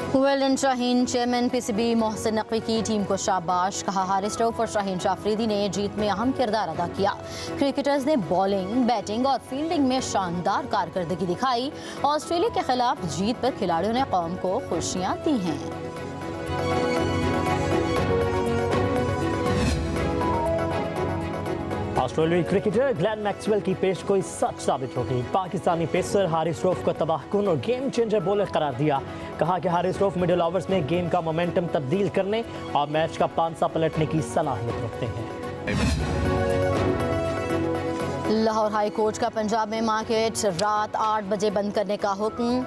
Well done Shaheen chairman PCB Mohsin Naqvi की team को शाबाश कहा। हारिस रऊफ और शाहीन जाफरीदी ने जीत में अहम किरदार अदा किया। क्रिकेटर्स ने बॉलिंग, बैटिंग और फील्डिंग में शानदार कारकर्दगी दिखाई। ऑस्ट्रेलिया के खिलाफ जीत पर खिलाड़ियों ने कौम को खुशियां दी हैं। ऑस्ट्रेलियाई क्रिकेटर ग्लेन मैक्सवेल की पेशगोई सच साबित हो गई। पाकिस्तानी पेसर हारिस रऊफ को तबाहकुन और गेम चेंजर बॉलर करार दिया। कहा कि हारिस रऊफ मिडिल ओवर्स में गेम का मोमेंटम तब्दील करने और मैच का पांसा पलटने की सलाहियत रखते हैं। लाहौर हाई कोर्ट का पंजाब में मार्केट रात 8 बजे बंद करने का हुक्म।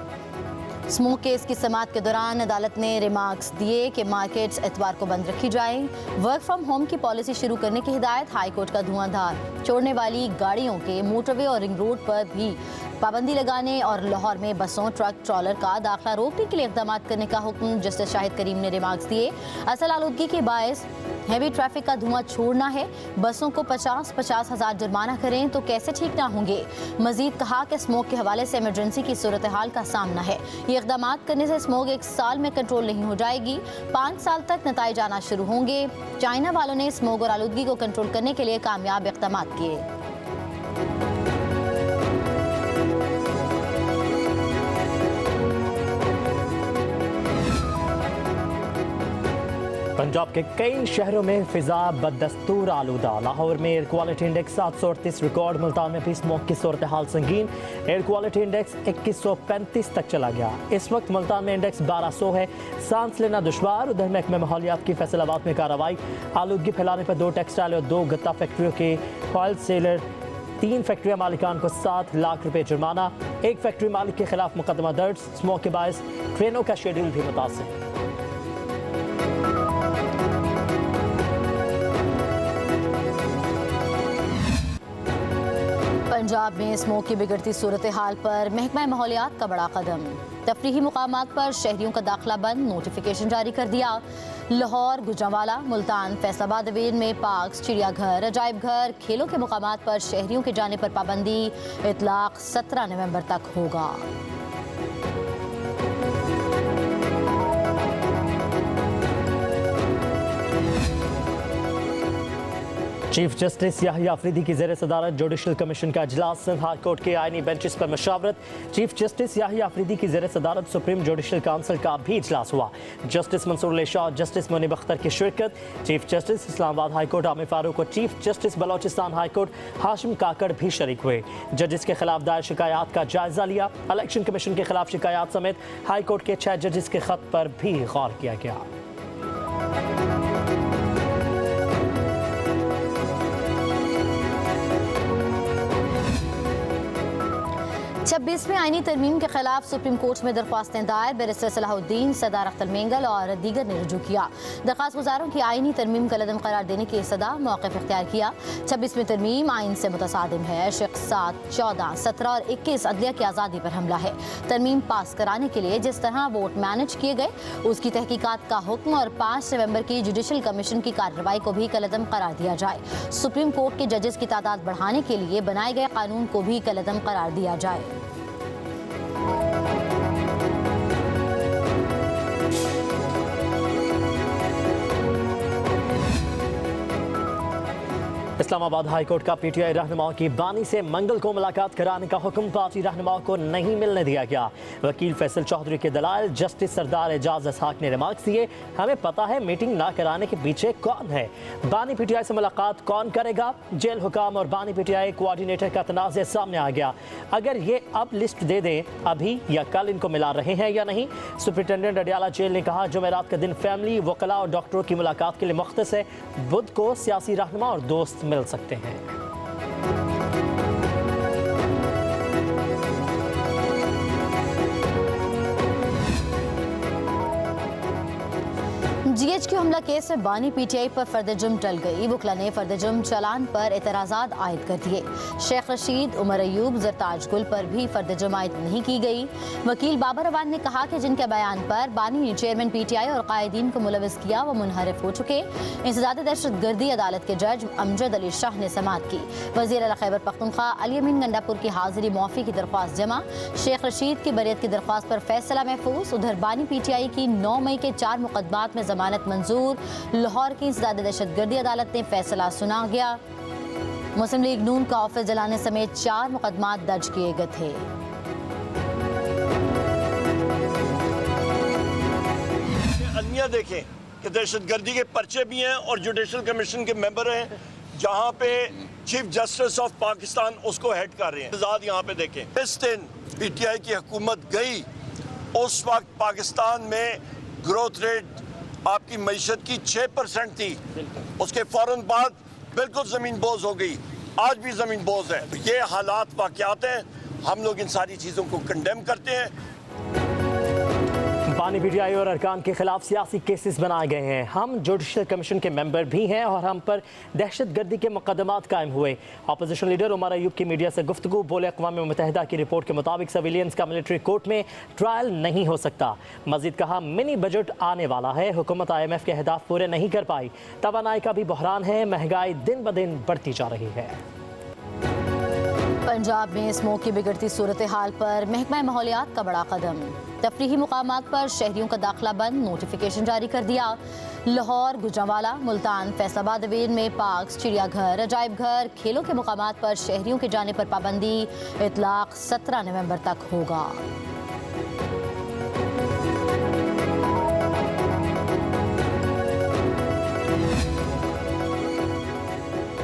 स्मोक केस की समाअत के दौरान अदालत ने रिमार्क्स दिए कि मार्केट्स एतवार को बंद रखी जाए। वर्क फ्रॉम होम की पॉलिसी शुरू करने की हिदायत। हाई कोर्ट का धुआंधार छोड़ने वाली गाड़ियों के मोटरवे और रिंग रोड पर भी पाबंदी लगाने और लाहौर में बसों, ट्रक, ट्रॉलर का दाखिला रोकने के लिए इक़दाम करने का हुक्म जस्टिस शाहिद करीम ने रिमार्क्स दिए। असल आलूदगी के बायस हैवी ट्रैफिक का धुआं छोड़ना है। बसों को 50-50 हज़ार जुर्माना करें तो कैसे ठीक ना होंगे। मजीद कहा कि स्मोक के हवाले से इमरजेंसी की सूरत हाल का सामना है। ये इक़दाम करने से स्मोक 1 साल में कंट्रोल नहीं हो जाएगी, 5 साल तक नताइज आना शुरू होंगे। चाइना वालों ने स्मोक और आलूदगी को कंट्रोल करने के लिए कामयाब इक़दाम किए। पंजाब के कई शहरों में फिजा बदस्तूर आलूदा। लाहौर में air quality index 738 record. Multan में भी स्मोक की सूरत हाल संगीन। एयर क्वालिटी इंडेक्स 2135 तक चला गया। इस वक्त मुल्तान में इंडेक्स 1200 है। सांस लेना दुश्वार। उधर महकमे माहौलियात की फैसलाबाद में कार्रवाई। आलूदगी फैलाने पर 2 टेक्सटाइल और 2 गत्ता फैक्ट्रियों के ऑयल सेलर 3 फैक्ट्री मालिकान को 7 लाख रुपए जुर्माना। 1 फैक्ट्री मालिक के खिलाफ मुकदमा दर्ज। स्मोक के बायस ट्रेनों का शेड्यूल भी मुतासिर। पंजाब में स्मोक की बिगड़ती सूरत हाल पर महकमा माहौलियात का बड़ा कदम। तफरीही मुकामात पर शहरियों का दाखिला बंद, नोटिफिकेशन जारी कर दिया। लाहौर, गुजरांवाला, मुल्तान, फैसलाबाद डिवीजन में पार्क्स, चिड़ियाघर, अजायब घर, खेलों के मुकामात पर शहरियों के जाने पर पाबंदी। इतलाक 17 नवंबर तक होगा। चीफ जस्टिस याहिया अफरीदी की ज़ेर सदारत जुडिशल कमीशन का इजलास। सिंध हाई कोर्ट के आईनी बेंचेस पर मशावरत। चीफ जस्टिस याहिया अफरीदी की ज़ेर सदारत सुप्रीम जुडिशल काउंसिल का भी इजलास हुआ। जस्टिस मंसूर अली शाह और जस्टिस मुनीब अख्तर की शिरकत। Chief justice Islamabad high court Aamir Farooq और chief justice Balochistan high court Hashim Kakar भी शरीक हुए। जजेस के खिलाफ दायर शिकायत का जायजा लिया। इलेक्शन कमीशन के खिलाफ शिकायत समेत हाई कोर्ट के 6 जजेस के खत पर भी गौर किया गया। 26वें आईनी तरमीम के खिलाफ सुप्रीम कोर्ट में दरख्वास्तें दायर। बैरिस्टर सलाहुद्दीन, सरदार अख्तर मेंगल और दीगर ने रुजू किया। दरख्वास्त गुजारों की आईनी तरमीम का लदम करार देने की सदा मौक़िफ़ इख्तियार किया। 26वीं तरमीम आइन से मुतसादिम है। शिक 7, 14, 17 और 21 अदलिया की आज़ादी पर हमला है। तरमीम पास कराने के लिए जिस तरह वोट मैनेज किए गए उसकी तहकीकात का हुक्म और 5 नवंबर की जुडिशल कमीशन की कार्रवाई को भी कलदम करार दिया जाए। सुप्रीम कोर्ट के जजेस की तादाद बढ़ाने के लिए बनाए गए कानून को भी कलदम करार दिया जाए। इस्लामाबाद हाई कोर्ट का पीटीआई रहनुमाओं की बानी से मंगल को मुलाकात कराने का हुक्म पार्टी रहनुमाओं को नहीं मिलने दिया गया। वकील फैसल चौधरी के दलाल जस्टिस सरदार एजाज इसहाक ने रिमार्क्स दिए, हमें पता है मीटिंग ना कराने के पीछे कौन है। बानी पीटीआई से मुलाकात कौन करेगा। जेल हुकाम और बानी पीटीआई कोऑर्डिनेटर का तनाज़ सामने आ गया। अगर ये अब लिस्ट दे दें, अभी या कल इनको मिला रहे हैं या नहीं। सुप्रिंटेंडेंट अडियाला जेल ने कहा जुमेरात का दिन फैमिली, वकला और डॉक्टरों की मुलाकात के लिए मुख्तस है। बुध को सियासी रहनुमा और दोस्त मिल सकते हैं। जी जीएचक्यू हमला केस में बानी पीटीआई पर फर्द जुर्म टल गई। वकला ने फर्द जुर्म चालान पर एतराज़ात आयद कर दिए। शेख रशीद, उमर अयूब, जरताज गुल पर भी फर्द जुर्म आयद नहीं की गई। वकील बाबर अवान ने कहा कि जिनके बयान पर बानी ने चेयरमैन पीटीआई और कायदीन को मुलविस किया वो मुनहरिफ हो चुके। इंसदाद दहशतगर्दी अदालत के जज अमजद अली शाह ने समाअत की। वज़ीर आला खैबर पख्तूनख्वा अली अमीन गंडापुर की हाजिरी मुआफ़ी की दरख्वास्त जमा। शेख रशीद की बरियत की दरख्वास्त पर फैसला महफूज। उधर बानी पीटीआई की 9 मई के 4 मुकदमात में जमानत मंजूर। लाहौर की इंसदाद दहशतगर्दी अदालत ने फैसला सुना गया। मुस्लिम लीग नून का ऑफिस जलाने समेत 4 मुकदमात दर्ज किए गए थे। अलमिया देखें कि दहशतगर्दी के पर्चे भी हैं और जुडिशल कमीशन के मेंबर हैं, जहां पे चीफ जस्टिस ऑफ पाकिस्तान उसको हेड कर रहे हैं। आजाद यहाँ पे देखें, इस दिन पीटीआई की हुकूमत गई, उस वक्त पाकिस्तान में ग्रोथ रेट आपकी मईशत की 6% थी। उसके फौरन बाद बिल्कुल ज़मीन बोझ हो गई। आज भी ज़मीन बोझ है। ये हालात वाक़यात हैं, हम लोग इन सारी चीज़ों को कंडेम करते हैं। बानी पीटीआई और अरकान के खिलाफ सियासी केसेस बनाए गए हैं। हम जुडिशल कमीशन के मेंबर भी हैं और हम पर दहशतगर्दी के मुकदमात कायम हुए। अपोजिशन लीडर उमर अयूब की मीडिया से गुफ्तगू। बोले, अक़वाम मुत्तहिदा की रिपोर्ट के मुताबिक सिविलियंस का मिलिट्री कोर्ट में ट्रायल नहीं हो सकता। मजीद कहा, मिनी बजट आने वाला है, हुकूमत IMF के अहदाफ पूरे नहीं कर पाई। तवानाई का भी बहरान है, महंगाई दिन ब दिन बढ़ती जा रही है। पंजाब में स्मोक की बिगड़ती सूरत हाल पर महकमा माहौलियात का बड़ा कदम। तफरीही मुकामात पर शहरियों का दाखिला बंद, नोटिफिकेशन जारी कर दिया। लाहौर, गुजरांवाला, मुल्तान, फैसलाबाद डिवीजन में पार्क्स, चिड़ियाघर, अजायब घर, खेलों के मुकामात पर शहरियों के जाने पर पाबंदी। इतलाक 17 नवंबर तक होगा।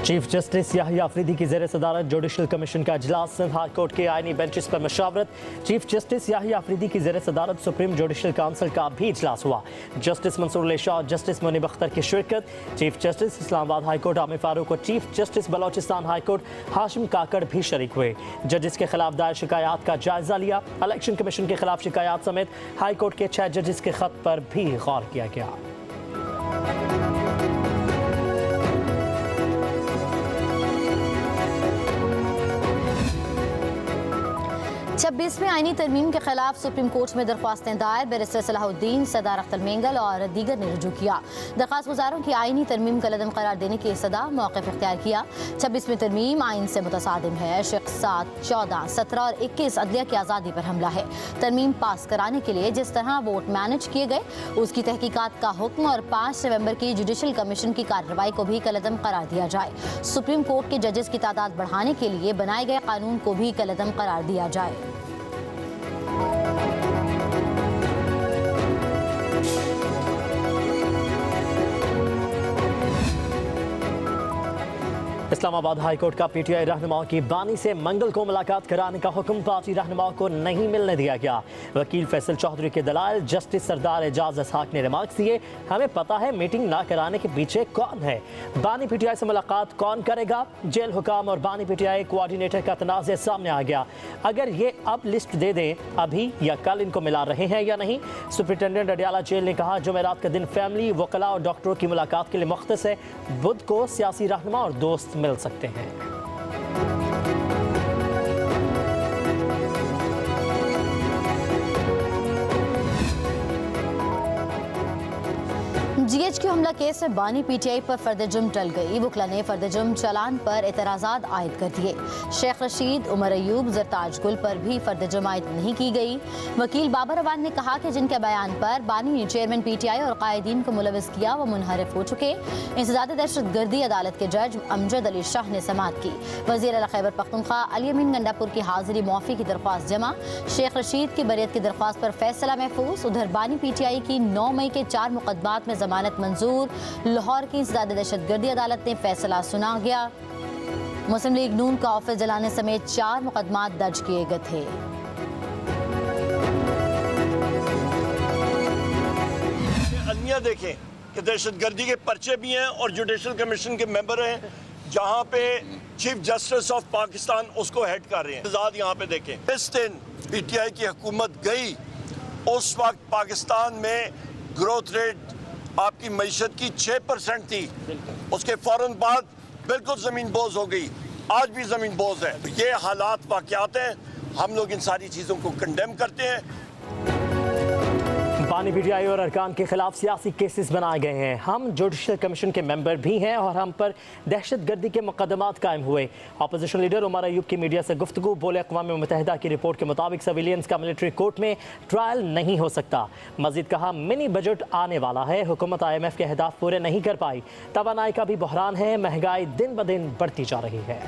चीफ जस्टिस याहिया अफरीदी की ज़ेर सदारत जुडिशल कमीशन का इजलास। सिंध हाई कोर्ट के आईनी बेंचेस पर मशावरत। चीफ जस्टिस याहिया अफरीदी की ज़ेर सदारत सुप्रीम जुडिशल काउंसिल का भी इजलास हुआ। जस्टिस मंसूर अली शाह और जस्टिस मुनीब अख्तर की शिरकत। Chief justice Islamabad high court Aamir Farooq और chief justice Balochistan high court Hashim Kakar भी शरीक हुए। जजेस के खिलाफ दायर शिकायत का जायजा लिया। इलेक्शन कमीशन के खिलाफ शिकायत समेत हाई कोर्ट के 6 जजेस के खत पर भी गौर किया गया। छब्बीसवें आईनी तरमीम के खिलाफ सुप्रीम कोर्ट में दरख्वास्तें दायर। बैरिस्टर सलाहुद्दीन, सरदार अख्तर मेंगल और दीगर ने रुजू किया। दरख्वास्त गुजारों की आईनी तरमीम का लदम करार देने की सदा मौक़िफ़ इख्तियार किया। 26वीं तरमीम आइन से मुतसादिम है। शिक 7, 14, 17 और 21 अदलिया की आज़ादी पर हमला है। तरमीम पास कराने के लिए जिस तरह वोट मैनेज किए गए उसकी तहकीकात का हुक्म और 5 नवंबर की जुडिशल कमीशन की कार्रवाई को भी कलदम करार दिया जाए। सुप्रीम कोर्ट के जजेस की तादाद बढ़ाने के लिए बनाए गए कानून को भी कलदम करार दिया जाए। इस्लामाबाद हाई कोर्ट का पीटीआई रहनुमाओं की बानी से मंगल को मुलाकात कराने का हुक्म पार्टी रहनुमाओं को नहीं मिलने दिया गया। वकील फैसल चौधरी के दलाल जस्टिस सरदार एजाज इसहाक ने रिमार्क्स दिए, हमें पता है मीटिंग ना कराने के पीछे कौन है। बानी पीटीआई से मुलाकात कौन करेगा? जेल हुकाम और बानी पीटीआई कोऑर्डिनेटर का तनाज़ सामने आ गया। अगर ये अब लिस्ट दे दें अभी या कल इनको मिला रहे हैं या नहीं। सुप्रिंटेंडेंट अडियाला जेल ने कहा, जुमेरात का दिन फैमिली, वकला और डॉक्टरों की मुलाकात के लिए मुख्तस है। बुध को सियासी रहनुमा और दोस्त मिल सकते हैं। जीएचक्यू हमला केस में बानी पीटीआई पर फर्द जुर्म टल गई। वकला ने फर्द जुर्म चालान पर एतराज़ात आयद कर दिए। शेख रशीद, उमर अयूब, जरताज गुल पर भी फर्द जुर्म आयद नहीं की गई। वकील बाबर अवान ने कहा कि जिनके बयान पर बानी ने चेयरमैन पीटीआई और कायदीन को मुलविस किया वो मुनहरिफ हो चुके। इंसदाद दहशतगर्दी अदालत के जज अमजद अली शाह ने समाअत की। वज़ीर आला खैबर पख्तूनख्वा अली अमीन गंडापुर की हाजिरी मुआफ़ी की दरख्वास्त जमा। शेख रशीद की बरियत की दरख्वास्त पर फैसला महफूज। उधर बानी पीटीआई की 9 मई के 4 मुकदमात में जमानत मंजूर। लाहौर की इंसदाद दहशतगर्दी अदालत ने फैसला सुना गया। मुस्लिम लीग नून का ऑफिस जलाने समेत 4 मुकदमात दर्ज किए गए थे। अलमिया देखें कि दहशतगर्दी के पर्चे भी हैं और जुडिशल कमीशन के मेंबर हैं, जहां पे चीफ जस्टिस ऑफ पाकिस्तान उसको हेड कर रहे हैं। आजाद यहाँ पे देखें, इस दिन पीटीआई की हुकूमत गई, उस वक्त पाकिस्तान में ग्रोथ रेट आपकी मईशत की 6% थी, उसके फौरन बाद बिल्कुल ज़मीन बोझ हो गई, आज भी ज़मीन बोझ है। ये हालात वाक़यात हैं, हम लोग इन सारी चीज़ों को कंडेम करते हैं। बानी पीटीआई और अरकान के खिलाफ सियासी केसेस बनाए गए हैं। हम जुडिशल कमीशन के मेंबर भी हैं और हम पर दहशत गर्दी के मुकदमात कायम हुए। अपोजिशन लीडर उमर अयूब की मीडिया से गुफ्तगू, बोले अक़वाम मुत्तहिदा की रिपोर्ट के मुताबिक सिविलियंस का मिलिट्री कोर्ट में ट्रायल नहीं हो सकता। मजीद कहा मिनी बजट आने वाला है, हुकूमत IMF के अहदाफ पूरे नहीं कर पाई, तवानाई का भी बहरान है, महंगाई दिन ब दिन बढ़ती जा रही है।